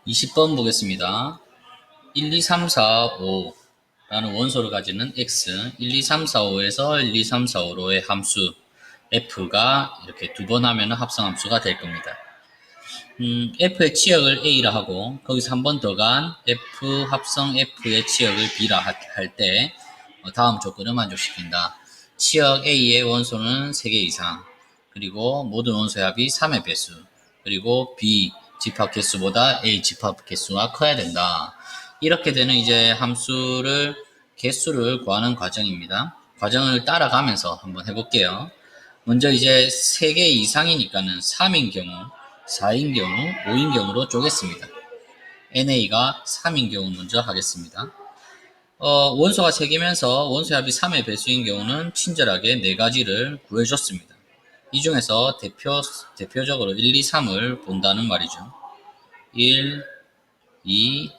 20번 보겠습니다. 1, 2, 3, 4, 5 라는 원소를 가지는 x, 1, 2, 3, 4, 5에서 1, 2, 3, 4, 5로의 함수 f가 이렇게 두 번 하면 합성함수가 될 겁니다. f의 치역을 a라 하고 거기서 한 번 더 간 f 합성 f의 치역을 b라 할 때 다음 조건을 만족시킨다. 치역 a의 원소는 3개 이상, 그리고 모든 원소의 합이 3의 배수, 그리고 b 집합 개수보다 a 집합 개수가 커야 된다. 이렇게 되는 이제 함수를 개수를 구하는 과정입니다. 과정을 따라가면서 한번 해볼게요. 먼저 이제 3개 이상이니까는 3인 경우, 4인 경우, 5인 경우로 쪼갰습니다. NA가 3인 경우 먼저 하겠습니다. 원소가 3개면서 원소의 합이 3의 배수인 경우는 친절하게 4가지를 구해줬습니다. 이 중에서 대표적으로 1, 2, 3을 본다는 말이죠. 1, 2,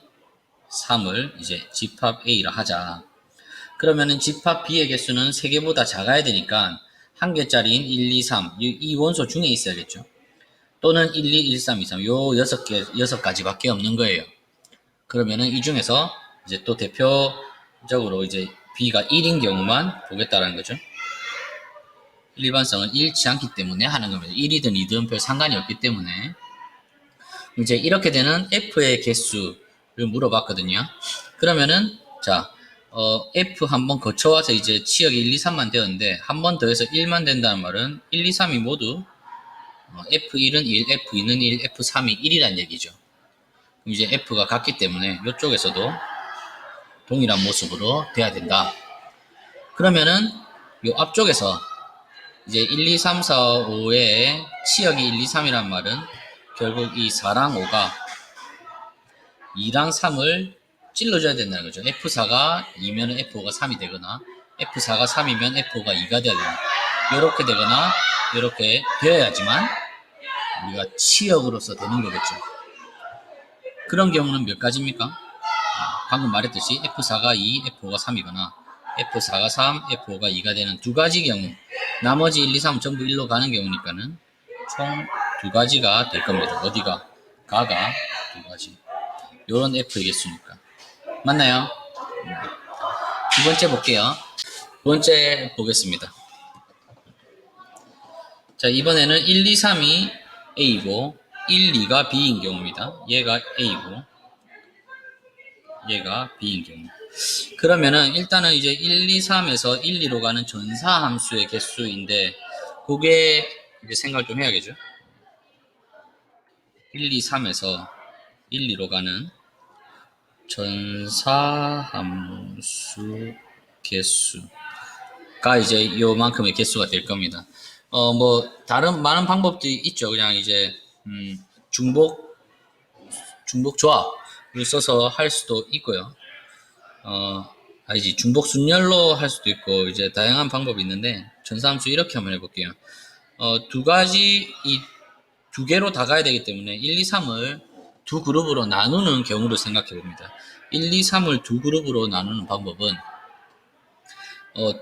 3을 이제 집합 A라 하자. 그러면은 집합 B의 개수는 3개보다 작아야 되니까 한 개짜리인 1, 2, 3, 이 원소 중에 있어야겠죠. 또는 1, 2, 1, 3, 2, 3, 요 6가지밖에 없는 거예요. 그러면은 이 중에서 이제 또 대표적으로 이제 B가 1인 경우만 보겠다라는 거죠. 일반성은 잃지 않기 때문에 하는 겁니다. 1이든 2든 별 상관이 없기 때문에. 이제 이렇게 되는 F의 개수를 물어봤거든요. 그러면은, 자, F 한번 거쳐와서 이제 치역이 1, 2, 3만 되었는데, 한 번 더해서 1만 된다는 말은 1, 2, 3이 모두 F1은 1, F2는 1, F3이 1이란 얘기죠. 그럼 이제 F가 같기 때문에 이쪽에서도 동일한 모습으로 돼야 된다. 그러면은, 요 앞쪽에서 이제 1, 2, 3, 4, 5의 치역이 1, 2, 3이란 말은 결국 이 4랑 5가 2랑 3을 찔러줘야 된다는 거죠. F4가 2면 F5가 3이 되거나 F4가 3이면 F5가 2가 되야 되나, 이렇게 되거나 이렇게 되어야지만 우리가 치역으로서 되는 거겠죠. 그런 경우는 몇 가지입니까? 방금 말했듯이 F4가 2, F5가 3이거나 F4가 3, F5가 2가 되는 두 가지 경우, 나머지 1, 2, 3 전부 1로 가는 경우니까는 총 두 가지가 될 겁니다. 어디가? 가가 두 가지. 요런 F의 개수니까. 맞나요? 두 번째 볼게요. 두 번째 보겠습니다. 자, 이번에는 1, 2, 3이 A고 1, 2가 B인 경우입니다. 얘가 A고 얘가 B인 경우. 그러면은 일단은 이제 1, 2, 3에서 1, 2로 가는 전사함수의 개수인데, 그게 이제 생각을 좀 해야겠죠. 1, 2, 3에서 1, 2로 가는 전사함수 개수가 이제 요만큼의 개수가 될 겁니다. 뭐 다른 많은 방법들이 있죠. 그냥 이제 중복 조합을 써서 할 수도 있고요. 아니지, 중복 순열로 할 수도 있고, 이제 다양한 방법이 있는데, 전사함수 이렇게 한번 해볼게요. 두 가지, 이 두 개로 다 가야 되기 때문에 1, 2, 3을 두 그룹으로 나누는 경우를 생각해 봅니다. 1, 2, 3을 두 그룹으로 나누는 방법은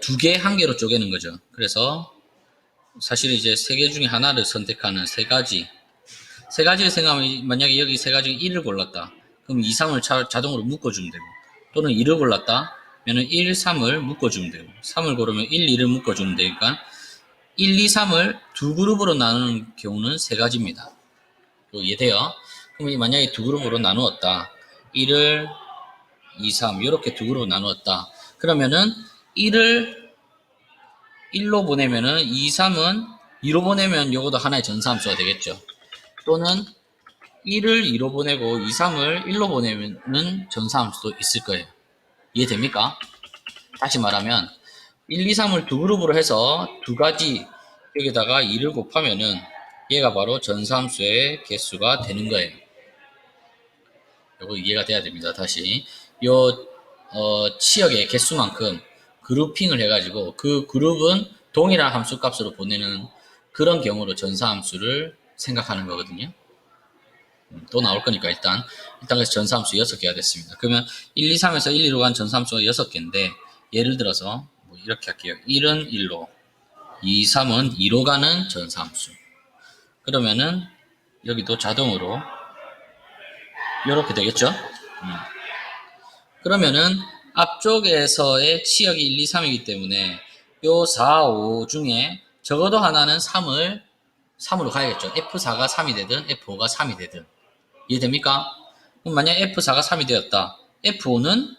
두 개, 한 개로 쪼개는 거죠. 그래서 사실 이제 세 개 중에 하나를 선택하는 세 가지를 생각하면, 만약에 여기 세 가지 1을 골랐다. 그럼 2, 3을 자동으로 묶어주면 되고, 또는 2를 골랐다. 면은 1, 3을 묶어주면 되고, 3을 고르면 1, 2를 묶어주면 되니까 1, 2, 3을 두 그룹으로 나누는 경우는 세 가지입니다. 이해돼요? 그럼 만약에 두 그룹으로 나누었다. 1을 2, 3 이렇게 두 그룹으로 나누었다. 그러면은 1을 1로 보내면은 2, 3은 2로 보내면 요것도 하나의 전사함수가 되겠죠. 또는 1을 2로 보내고 2, 3을 1로 보내면은 전사함수도 있을 거예요. 이해됩니까? 다시 말하면 1, 2, 3을 두 그룹으로 해서 두 가지 여기다가 2를 곱하면은 얘가 바로 전사함수의 개수가 되는 거예요. 요거 이해가 돼야 됩니다. 다시 요 치역의 개수만큼 그룹핑을 해가지고 그 그룹은 동일한 함수 값으로 보내는 그런 경우로 전사함수를 생각하는 거거든요. 또 나올 거니까 일단 그래서 전사함수 6개가 됐습니다. 그러면 1, 2, 3에서 1, 2로 간 전사함수가 6개인데, 예를 들어서 뭐 이렇게 할게요. 1은 1로, 2, 3은 2로 가는 전사함수. 그러면은 여기도 자동으로 이렇게 되겠죠? 그러면은 앞쪽에서의 치역이 1, 2, 3이기 때문에 요 4, 5 중에 적어도 하나는 3으로 가야겠죠. F4가 3이 되든 F5가 3이 되든. 이해됩니까? 그럼 만약 F4가 3이 되었다. F5는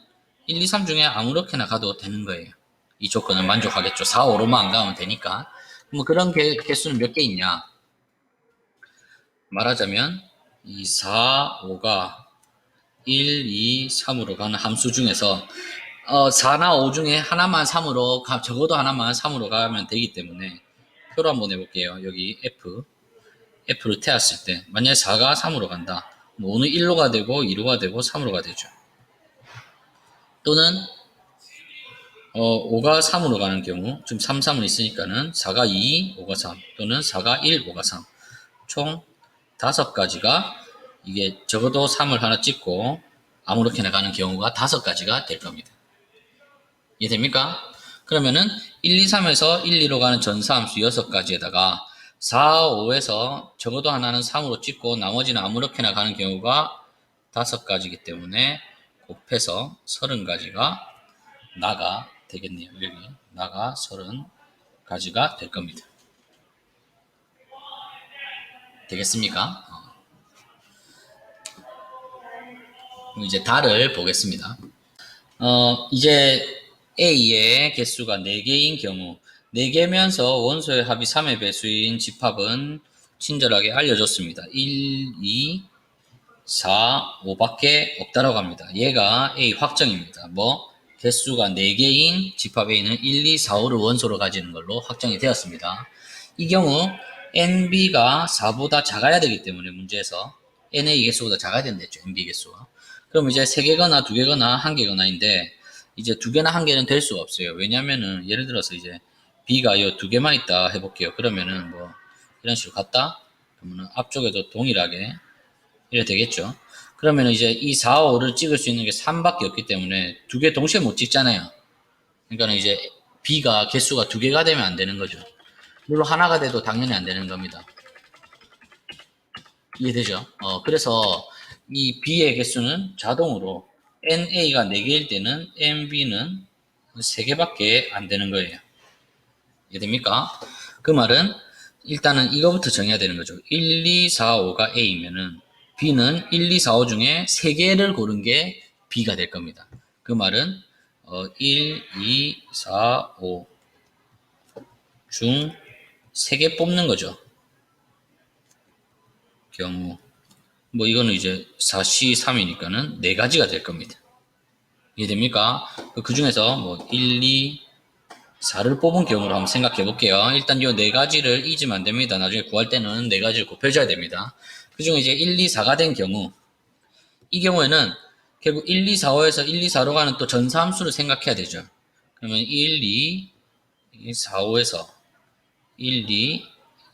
1, 2, 3 중에 아무렇게나 가도 되는 거예요. 이 조건은 만족하겠죠. 4, 5로만 안 가면 되니까. 그럼 그런 개수는 몇 개 있냐? 말하자면 이 4, 5가 1, 2, 3으로 가는 함수 중에서 4나 5 중에 하나만 3으로 적어도 하나만 3으로 가면 되기 때문에 표로 한번 해볼게요. 여기 F를 태웠을 때 만약에 4가 3으로 간다. 뭐 5는 1로가 되고 2로가 되고 3으로가 되죠. 또는 5가 3으로 가는 경우 지금 3, 3은 있으니까는 4가 2, 5가 3 또는 4가 1, 5가 3 총 5가지가 이게 적어도 3을 하나 찍고 아무렇게나 가는 경우가 5가지가 될 겁니다. 이해됩니까? 그러면은 1, 2, 3에서 1, 2로 가는 전사함수 6가지에다가 4, 5에서 적어도 하나는 3으로 찍고 나머지는 아무렇게나 가는 경우가 5가지이기 때문에 곱해서 30가지가 나가 되겠네요. 여기 나가 30가지가 될 겁니다. 되겠습니까? 그럼 이제 달을 보겠습니다. 이제 A의 개수가 4개인 경우 4개면서 원소의 합이 3의 배수인 집합은 친절하게 알려줬습니다. 1, 2, 4, 5밖에 없다라고 합니다. 얘가 A 확정입니다. 뭐 개수가 4개인 집합 A는 1, 2, 4, 5를 원소로 가지는 걸로 확정이 되었습니다. 이 경우 NB가 4보다 작아야 되기 때문에 문제에서 NA 개수보다 작아야 된댔죠. NB 개수가. 그럼 이제 3개거나 2개거나 1개거나인데 이제 2개나 1개는 될 수가 없어요. 왜냐면은 예를 들어서 이제 B가 이 2개만 있다 해볼게요. 그러면은 뭐 이런 식으로 갔다 그러면은 앞쪽에도 동일하게 이래 되겠죠. 그러면 이제 이 4, 5를 찍을 수 있는 게 3밖에 없기 때문에 2개 동시에 못 찍잖아요. 그러니까 이제 B가 개수가 2개가 되면 안 되는 거죠. 물론 하나가 돼도 당연히 안 되는 겁니다. 이해되죠? 그래서 이 B의 개수는 자동으로 NA가 4개일 때는 NB는 3개밖에 안 되는 거예요. 이해됩니까? 그 말은 일단은 이거부터 정해야 되는 거죠. 1, 2, 4, 5가 A면은 B는 1, 2, 4, 5 중에 3개를 고른 게 B가 될 겁니다. 그 말은 1, 2, 4, 5 중 3개 뽑는 거죠. 경우 뭐 이거는 이제 4C 3이니까는 4가지가 될 겁니다. 이해됩니까? 그 중에서 뭐 1, 2, 4를 뽑은 경우로 한번 생각해 볼게요. 일단 이 4가지를 잊으면 안 됩니다. 나중에 구할 때는 4가지를 곱해줘야 됩니다. 그 중에 이제 1, 2, 4가 된 경우 이 경우에는 결국 1, 2, 4, 5에서 1, 2, 4로 가는 또 전사함수를 생각해야 되죠. 그러면 1, 2, 4, 5에서 1, 2,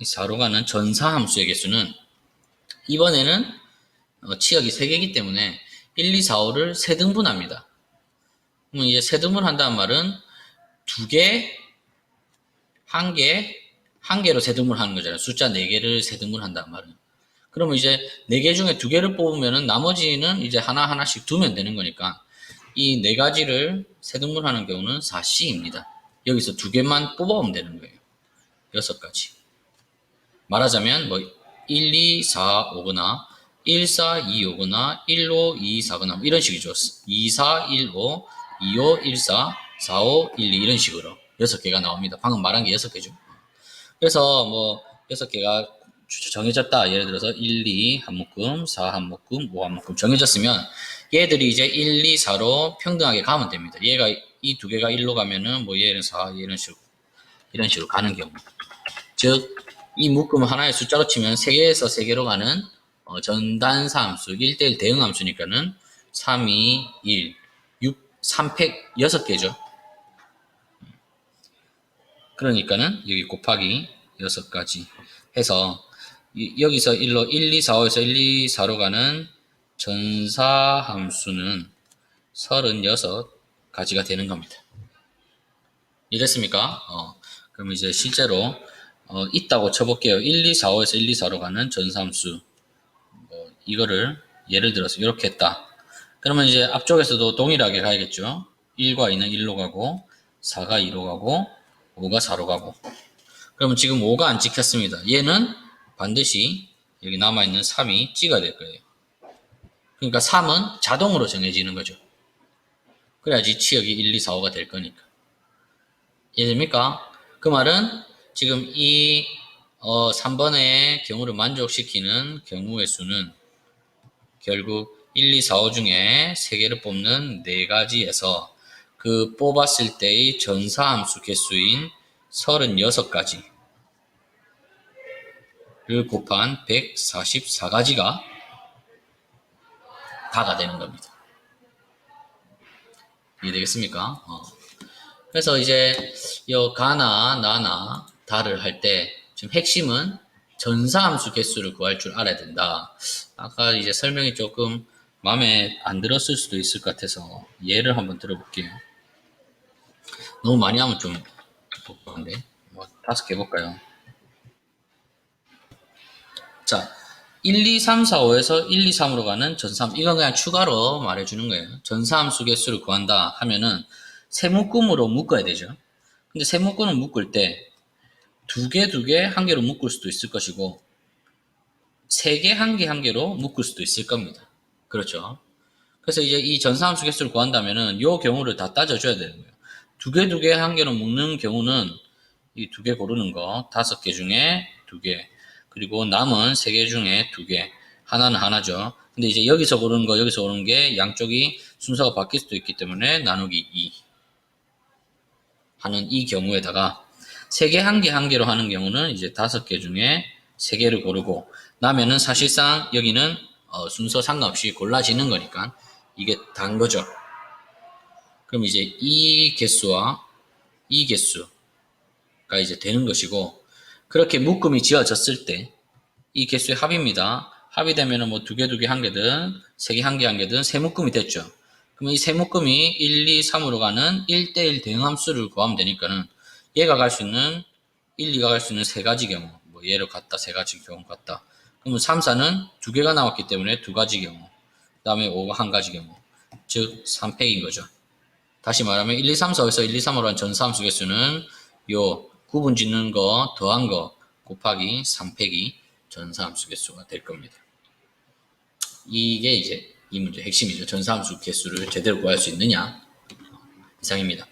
4로 가는 전사함수의 개수는 이번에는 치역이 3개이기 때문에 1, 2, 4, 5를 세등분합니다. 그러면 이제 세등분 한다는 말은 2개, 1개, 1개로 세등분 하는 거잖아요. 숫자 4개를 세등분 한다는 말은. 그러면 이제 4개 중에 2개를 뽑으면 나머지는 이제 하나하나씩 두면 되는 거니까 이 4가지를 세등분 하는 경우는 4C입니다. 여기서 2개만 뽑아오면 되는 거예요. 6가지. 말하자면 뭐 1, 2, 4, 5거나 1, 4, 2, 5거나 1, 5, 2, 4거나 이런 식이죠. 2, 4, 1, 5, 2, 5, 1, 4, 4, 5, 1, 2 이런 식으로 6개가 나옵니다. 방금 말한 게 6개죠. 그래서 뭐 6개가 정해졌다. 예를 들어서 1, 2 한 묶음, 4 한 묶음, 5 한 묶음 정해졌으면 얘들이 이제 1, 2, 4로 평등하게 가면 됩니다. 얘가 이 2개가 1로 가면은 뭐 얘는 4 이런 식으로 가는 경우. 즉 이 묶음을 하나의 숫자로 치면 3개에서 3개로 가는 전단사 함수 1대1 대응 함수니까는 3, 2, 1, 6, 3팩 6개죠. 그러니까는 여기 곱하기 6가지 해서 여기서 1로 1, 2, 4, 5에서 1, 2, 4로 가는 전사 함수는 36가지가 되는 겁니다. 이랬습니까? 그럼 이제 실제로 있다고 쳐볼게요. 1, 2, 4, 5에서 1, 2, 4로 가는 전사함수 이거를 예를 들어서 이렇게 했다. 그러면 이제 앞쪽에서도 동일하게 가야겠죠. 1과 2는 1로 가고 4가 2로 가고 5가 4로 가고. 그러면 지금 5가 안 찍혔습니다. 얘는 반드시 여기 남아있는 3이 찍어야 될 거예요. 그러니까 3은 자동으로 정해지는 거죠. 그래야지 치역이 1, 2, 4, 5가 될 거니까. 이해됩니까? 그 말은 지금 이 3번의 경우를 만족시키는 경우의 수는 결국 1, 2, 4, 5 중에 3개를 뽑는 4가지에서 그 뽑았을 때의 전사함수 개수인 36가지를 곱한 144가지가 다가 되는 겁니다. 이해되겠습니까? 그래서 이제 요 가나, 나나, 다를 할 때 지금 핵심은 전사함수 개수를 구할 줄 알아야 된다. 아까 이제 설명이 조금 마음에 안 들었을 수도 있을 것 같아서 예를 한번 들어볼게요. 너무 많이 하면 좀 복잡한데 뭐 5개 해볼까요? 자, 1, 2, 3, 4, 5에서 1, 2, 3으로 가는 전사함수. 이건 그냥 추가로 말해주는 거예요. 전사함수 개수를 구한다 하면은 세 묶음으로 묶어야 되죠. 근데 세 묶음을 묶을 때 두 개, 한 개로 묶을 수도 있을 것이고 세 개, 한 개로 묶을 수도 있을 겁니다. 그렇죠. 그래서 이제 이 전사함수 개수를 구한다면은 요 경우를 다 따져줘야 되는 거예요. 두 개, 한 개로 묶는 경우는 이 2개 고르는 거 5개 중에 2개 그리고 남은 3개 중에 2개 하나는 하나죠. 근데 이제 여기서 고르는 거 여기서 고르는 게 양쪽이 순서가 바뀔 수도 있기 때문에 나누기 2 하는 이 경우에다가 3개, 한 개로 하는 경우는 이제 5개 중에 3개를 고르고 나면은 사실상 여기는 순서 상관없이 골라지는 거니까 이게 단 거죠. 그럼 이제 이 개수와 이 개수가 이제 되는 것이고 그렇게 묶음이 지어졌을 때 이 개수의 합입니다. 합이 되면은 뭐 2개, 한 개든 3개, 한 개든 세 묶음이 됐죠. 그러면 이 세 묶음이 1, 2, 3으로 가는 1대1 대응함수를 구하면 되니까는 얘가 갈 수 있는 1, 2가 갈 수 있는 세 가지 경우 뭐 얘를 갖다 세 가지 경우 같다. 그러면 3, 4는 2개가 나왔기 때문에 2가지 경우 그 다음에 5가 한 가지 경우 즉 3팩인 거죠. 다시 말하면 1, 2, 3, 4에서 1, 2, 3으로 한 전사함수 개수는 요 구분 짓는 거 더한 거 곱하기 3팩이 전사함수 개수가 될 겁니다. 이게 이제 이 문제 핵심이죠. 전사함수 개수를 제대로 구할 수 있느냐 이상입니다.